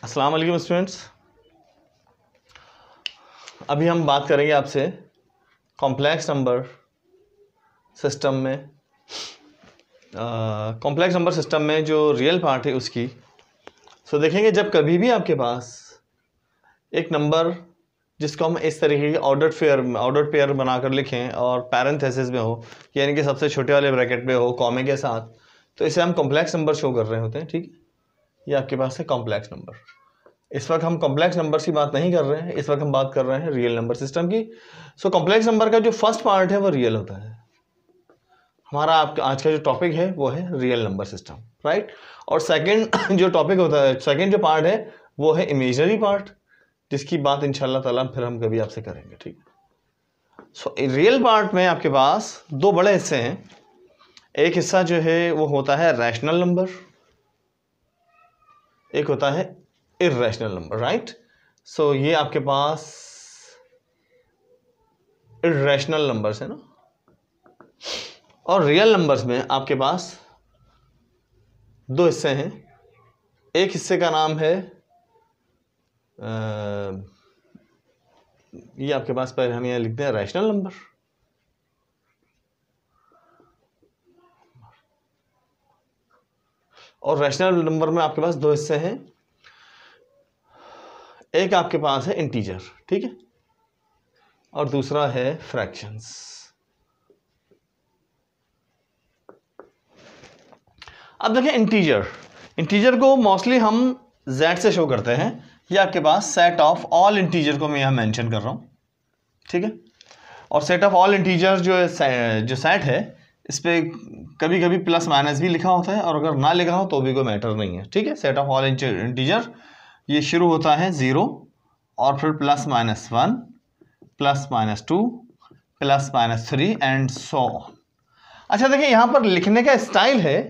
अस्सलाम वालेकुम स्टूडेंट्स। अभी हम बात करेंगे आपसे कॉम्प्लेक्स नंबर सिस्टम में कॉम्प्लेक्स नंबर सिस्टम में जो रियल पार्ट है उसकी। देखेंगे जब कभी भी आपके पास एक नंबर जिसको हम इस तरीके के ऑर्डर्ड पेयर बनाकर लिखें और पैरेंथेसिस में हो, यानी कि सबसे छोटे वाले ब्रैकेट में हो कॉमे के साथ, तो इसे हम कॉम्प्लेक्स नंबर शो कर रहे होते हैं। ठीक है, ये आपके पास है कॉम्प्लेक्स नंबर। इस वक्त हम कॉम्प्लेक्स नंबर की बात नहीं कर रहे हैं, इस वक्त हम बात कर रहे हैं रियल नंबर सिस्टम की। कॉम्प्लेक्स नंबर का जो फर्स्ट पार्ट है वो रियल होता है। हमारा आपका आज का जो टॉपिक है वो है रियल नंबर सिस्टम, राइट। और सेकंड जो टॉपिक होता है, सेकंड जो पार्ट है वो है इमेजिनरी पार्ट, जिसकी बात इंशाल्लाह ताला फिर हम कभी आपसे करेंगे। ठीक है, रियल पार्ट में आपके पास दो बड़े हिस्से हैं। एक हिस्सा जो है वो होता है रैशनल नंबर, एक होता है इर्रेशनल नंबर, राइट। ये आपके पास इर्रेशनल नंबर्स है ना। और रियल नंबर्स में आपके पास दो हिस्से हैं। एक हिस्से का नाम है ये आपके पास, पहले हम यहाँ लिखते हैं रैशनल नंबर, और रैशनल नंबर में आपके पास दो हिस्से हैं। एक आपके पास है इंटीजर, ठीक है, और दूसरा है फ्रैक्शंस। अब देखिए इंटीजर को मोस्टली हम z से शो करते हैं। ये आपके पास सेट ऑफ ऑल इंटीजर को मैं यहाँ मेंशन कर रहा हूँ, ठीक है। और सेट ऑफ ऑल इंटीजर जो सेट है, इस पे कभी कभी प्लस माइनस भी लिखा होता है, और अगर ना लिखा हो तो भी कोई मैटर नहीं है, ठीक है। सेट ऑफ ऑल इंटीजर ये शुरू होता है 0 और फिर plus minus 1, plus minus 2, plus minus 3 and so on. अच्छा देखिए, यहाँ पर लिखने का स्टाइल है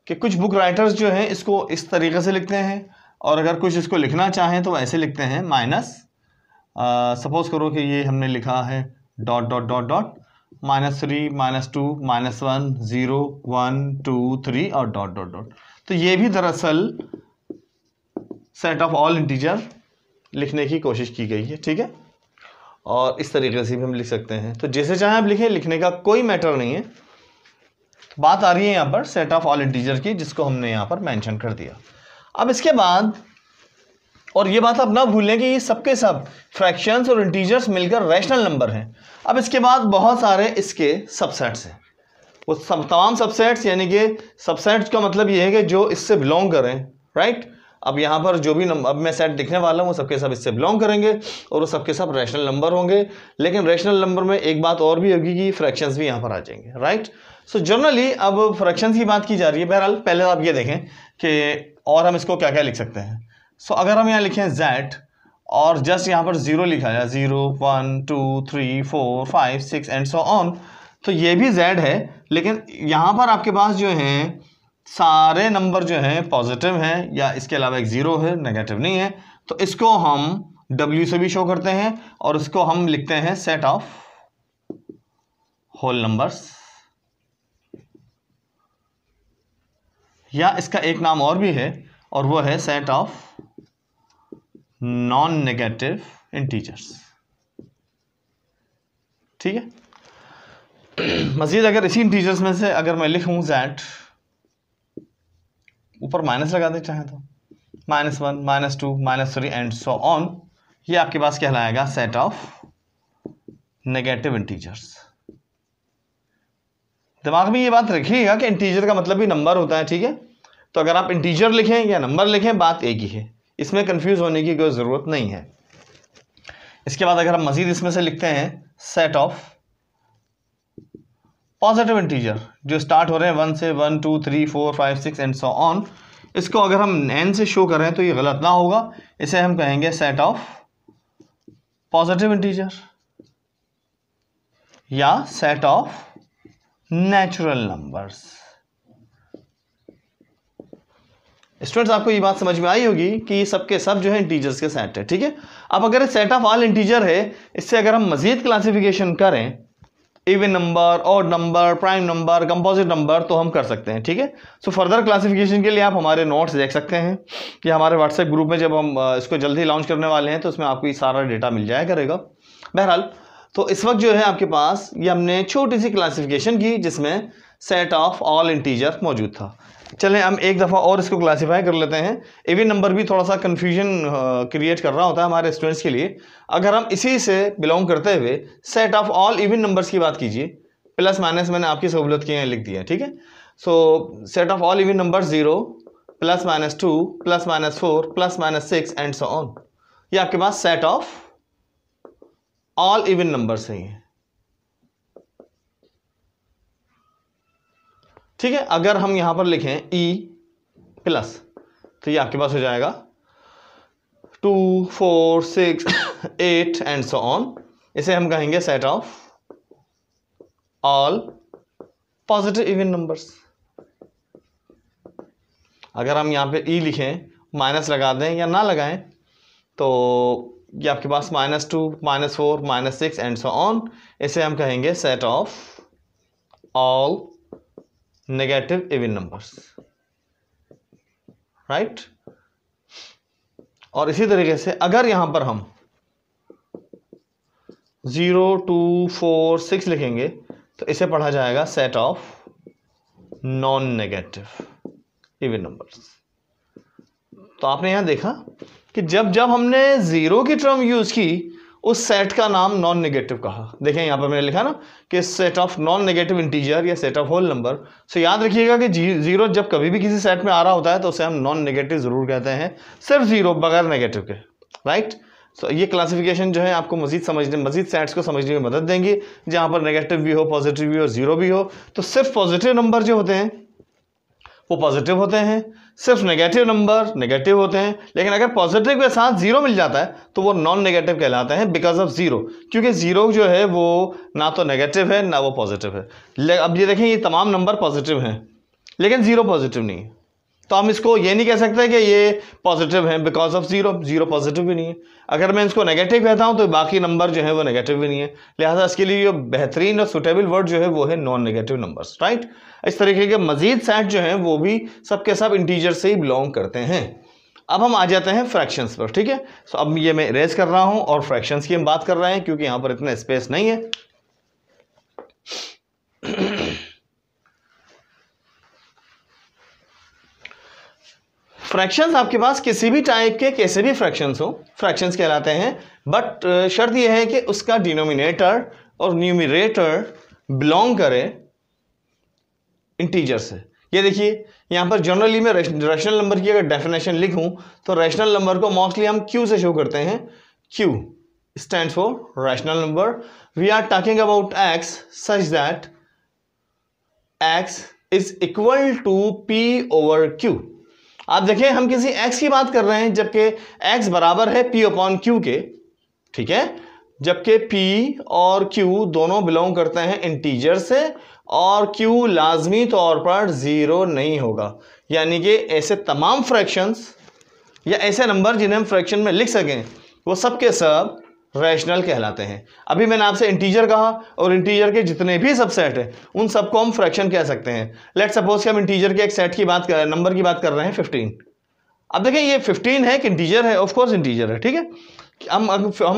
कि कुछ बुक राइटर्स जो हैं इसको इस तरीके से लिखते हैं, और अगर कुछ इसको लिखना चाहें तो ऐसे लिखते हैं माइनस, सपोज करो कि ये हमने लिखा है डॉट डॉट डॉट डॉट -3, -2, -1, 0, 1, 2, 3 और डॉट डॉट डॉट। तो ये भी दरअसल सेट ऑफ ऑल इंटीजर लिखने की कोशिश की गई है, ठीक है। और इस तरीके से भी हम लिख सकते हैं, तो जैसे चाहे आप लिखें, लिखने का कोई मैटर नहीं है। बात आ रही है यहाँ पर सेट ऑफ ऑल इंटीजर की, जिसको हमने यहाँ पर मेंशन कर दिया। अब इसके बाद, और ये बात आप ना भूलें कि ये सबके सब फ्रैक्शंस और इंटीजर्स मिलकर रैशनल नंबर हैं। अब इसके बाद बहुत सारे इसके सबसेट्स हैं। वो तमाम सबसेट्स, यानी कि सबसेट्स का मतलब ये है कि जो इससे बिलोंग करें, राइट। अब यहाँ पर जो भी नंबर अब मैं सेट लिखने वाला हूँ वो सबके सब इससे बिलोंग करेंगे, और वो सबके सब रैशनल नंबर होंगे। लेकिन रैशनल नंबर में एक बात और भी होगी कि फ्रैक्शंस भी यहाँ पर आ जाएंगे, राइट। जनरली अब फ्रैक्शंस की बात की जा रही है। बहरहाल पहले आप ये देखें कि और हम इसको क्या क्या लिख सकते हैं। अगर हम यहाँ लिखें z और जस्ट यहाँ पर 0 लिखा है, 0, 1, 2, 3, 4, 5, 6 एंड सो ऑन, तो ये भी z है। लेकिन यहाँ पर आपके पास जो हैं सारे नंबर जो हैं पॉजिटिव हैं, या इसके अलावा एक 0 है, नेगेटिव नहीं है। तो इसको हम w से भी शो करते हैं, और इसको हम लिखते हैं सेट ऑफ होल नंबर्स, या इसका एक नाम और भी है, और वो है set of non negative integers, ठीक है। मजीद अगर इसी इंटीजर्स में से अगर मैं लिखूं z, ऊपर माइनस लगा दे चाहे तो, -1, -2, -3 एंड सो ऑन, ये आपके पास कहलाएगा सेट ऑफ नेगेटिव इंटीजर्स। दिमाग में ये बात रखिएगा कि इंटीजर का मतलब भी नंबर होता है, ठीक है। तो अगर आप इंटीजर लिखें या नंबर लिखें, बात एक ही है, इसमें कंफ्यूज होने की कोई ज़रूरत नहीं है। इसके बाद अगर हम मजीद इसमें से लिखते हैं सेट ऑफ पॉजिटिव इंटीजर, जो स्टार्ट हो रहे हैं 1 से, 1, 2, 3, 4, 5, 6 एंड सो ऑन, इसको अगर हम n से शो करें तो ये गलत ना होगा। इसे हम कहेंगे सेट ऑफ पॉजिटिव इंटीजर, या set of natural numbers. Students, आपको ये बात समझ में आई होगी कि ये सबके सब जो है इंटीजर्स के सेट है, ठीक है। अब अगर सेट ऑफ ऑल इंटीजर है, इससे अगर हम मजीद क्लासिफिकेशन करें even number, odd number, prime number, composite number, तो हम कर सकते हैं। ठीक है, सो फर्दर क्लासिफिकेशन के लिए आप हमारे नोट्स देख सकते हैं कि हमारे व्हाट्सएप ग्रुप में जब हम इसको जल्दी लॉन्च करने वाले हैं तो उसमें आपको ये सारा डेटा मिल जाया करेगा। बहरहाल, तो इस वक्त जो है आपके पास ये हमने छोटी सी क्लासिफिकेशन की जिसमें सेट ऑफ ऑल इंटीजर मौजूद था। चलें हम एक दफ़ा और इसको क्लासीफाई कर लेते हैं। इवन नंबर भी थोड़ा सा कन्फ्यूजन क्रिएट कर रहा होता है हमारे स्टूडेंट्स के लिए। अगर हम इसी से बिलोंग करते हुए set of all even numbers की बात कीजिए, प्लस माइनस मैंने आपकी सहूलत के यहाँ लिख दिया है। ठीक है, so set of all even number 0 +-2 +-4 +-6 and so on, ये आपके पास set of all even numbers है। ठीक है, अगर हम यहां पर लिखें E प्लस तो ये आपके पास हो जाएगा 2, 4, 6, 8 एंड सो ऑन। इसे हम कहेंगे set of all positive even numbers. अगर हम यहां पे E लिखें, माइनस लगा दें या ना लगाएं, तो ये आपके पास -2, -4, -6 एंड सो ऑन। इसे हम कहेंगे set of all negative even numbers, right. और इसी तरीके से अगर यहां पर हम 0, 2, 4, 6 लिखेंगे तो इसे पढ़ा जाएगा set of non negative even numbers. तो आपने यहां देखा कि जब जब हमने 0 की टर्म यूज की उस सेट का नाम नॉन नेगेटिव कहा। देखें यहां पर मैंने लिखा ना कि set of non negative integer या सेट ऑफ होल नंबर। सो याद रखिएगा कि 0 जब कभी भी किसी सेट में आ रहा होता है तो उसे हम नॉन नेगेटिव जरूर कहते हैं, सिर्फ 0 बगैर नेगेटिव के, राइट। सो ये क्लासिफिकेशन जो है आपको मजीद सेट्स को समझने में मदद देंगी, जहां पर नेगेटिव भी हो, पॉजिटिव भी हो, 0 भी हो। तो सिर्फ पॉजिटिव नंबर जो होते हैं वो पॉजिटिव होते हैं, सिर्फ नेगेटिव नंबर नेगेटिव होते हैं। लेकिन अगर पॉजिटिव के साथ 0 मिल जाता है तो वो नॉन नेगेटिव कहलाते हैं बिकॉज ऑफ 0, क्योंकि 0 जो है वो ना तो नेगेटिव है ना वो पॉजिटिव है। अब ये देखें, ये तमाम नंबर पॉजिटिव हैं लेकिन 0 पॉजिटिव नहीं है, तो हम इसको ये नहीं कह सकते कि ये पॉजिटिव है बिकॉज ऑफ 0 पॉजिटिव भी नहीं है। अगर मैं इसको नेगेटिव कहता हूं तो बाकी नंबर जो है वो नेगेटिव भी नहीं है, लिहाजा इसके लिए जो बेहतरीन और सुटेबल वर्ड जो है वो है नॉन नेगेटिव नंबर्स, राइट। इस तरीके के मजीद सेट जो हैं वो भी सबके सब इंटीजर से ही बिलोंग करते हैं। अब हम आ जाते हैं फ्रैक्शंस पर। ठीक है, सो अब ये मैं इरेज कर रहा हूं और फ्रैक्शंस की हम बात कर रहे हैं क्योंकि यहां पर इतना स्पेस नहीं है। फ्रैक्शंस आपके पास किसी भी टाइप के कैसे भी फ्रैक्शंस हो, फ्रैक्शंस कहलाते हैं, बट शर्त यह है कि उसका डिनोमिनेटर और न्यूमरेटर बिलोंग करे इंटीजर से। ये देखिए यहां पर जनरली मैं रैशनल नंबर की अगर डेफिनेशन लिखूं तो रैशनल नंबर को मोस्टली हम Q से शो करते हैं। Q stands for rational number. We are talking about X such that X is equal to P over Q। आप देखिए हम किसी X की बात कर रहे हैं जबकि X बराबर है P अपॉन Q के, ठीक है, जबकि P और Q दोनों बिलोंग करते हैं इंटीजर से और Q लाजमी तौर पर 0 नहीं होगा। यानी कि ऐसे तमाम फ्रैक्शंस या ऐसे नंबर जिन्हें हम फ्रैक्शन में लिख सकें वो सब के सब रैशनल कहलाते हैं। अभी मैंने आपसे इंटीजर कहा और इंटीजर के जितने भी सबसेट हैं उन सबको हम फ्रैक्शन कह सकते हैं। लेट्स सपोज कि हम इंटीजर के एक सेट की बात कर नंबर की बात कर रहे हैं 15। अब देखें ये 15 है कि इंटीजर है, ऑफ कोर्स इंटीजर है, ठीक है। हम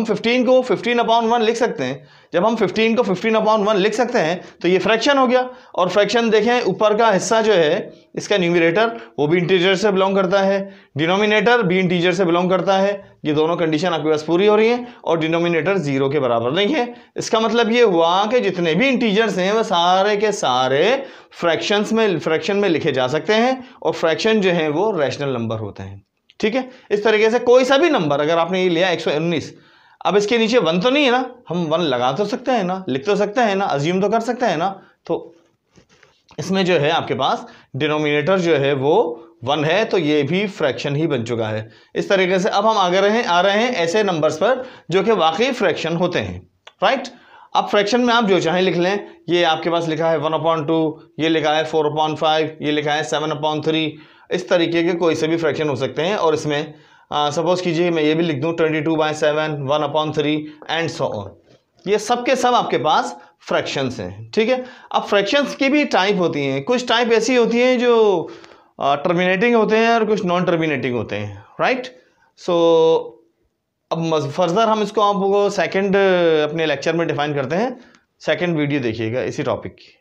15 को 15/1 लिख सकते हैं। जब हम 15 को 15/1 लिख सकते हैं तो ये फ्रैक्शन हो गया। और फ्रैक्शन देखें ऊपर का हिस्सा जो है इसका न्यूमरेटर वो भी इंटीजर से बिलोंग करता है, डिनोमिनेटर भी इंटीजर से बिलोंग करता है। ये दोनों कंडीशन आपके पास पूरी हो रही हैं और डिनोमिनेटर 0 के बराबर नहीं है। इसका मतलब ये हुआ कि जितने भी इंटीजर्स हैं वह सारे के सारे फ्रैक्शन में लिखे जा सकते हैं और फ्रैक्शन जो है वो रैशनल नंबर होते हैं, ठीक है। इस तरीके से कोई सा भी नंबर अगर आपने ये लिया 119, अब इसके नीचे 1 तो नहीं है ना, हम 1 लगा तो सकते हैं ना, लिख तो सकते हैं ना, अज्यूम तो कर सकते हैं ना। तो इसमें जो है आपके पास डिनोमिनेटर जो है वो 1 है तो ये भी फ्रैक्शन ही बन चुका है। इस तरीके से अब हम आ रहे हैं ऐसे नंबर्स पर जो कि वाकई फ्रैक्शन होते हैं, राइट। अब फ्रैक्शन में आप जो चाहें लिख लें। ये आपके पास लिखा है 1/2, ये लिखा है 4/5, ये लिखा है 7/3। इस तरीके के कोई से भी फ्रैक्शन हो सकते हैं और इसमें सपोज कीजिए मैं ये भी लिख दूं 22/7, 1/3 एंड सो ऑन। ये सब के सब आपके पास फ्रैक्शंस हैं, ठीक है। अब फ्रैक्शंस की भी टाइप होती हैं, कुछ टाइप ऐसी होती हैं जो टर्मिनेटिंग होते हैं और कुछ नॉन टर्मिनेटिंग होते हैं, राइट। सो अब फर्दर हम इसको आपको सेकंड अपने लेक्चर में डिफाइन करते हैं, सेकंड वीडियो देखिएगा इसी टॉपिक की।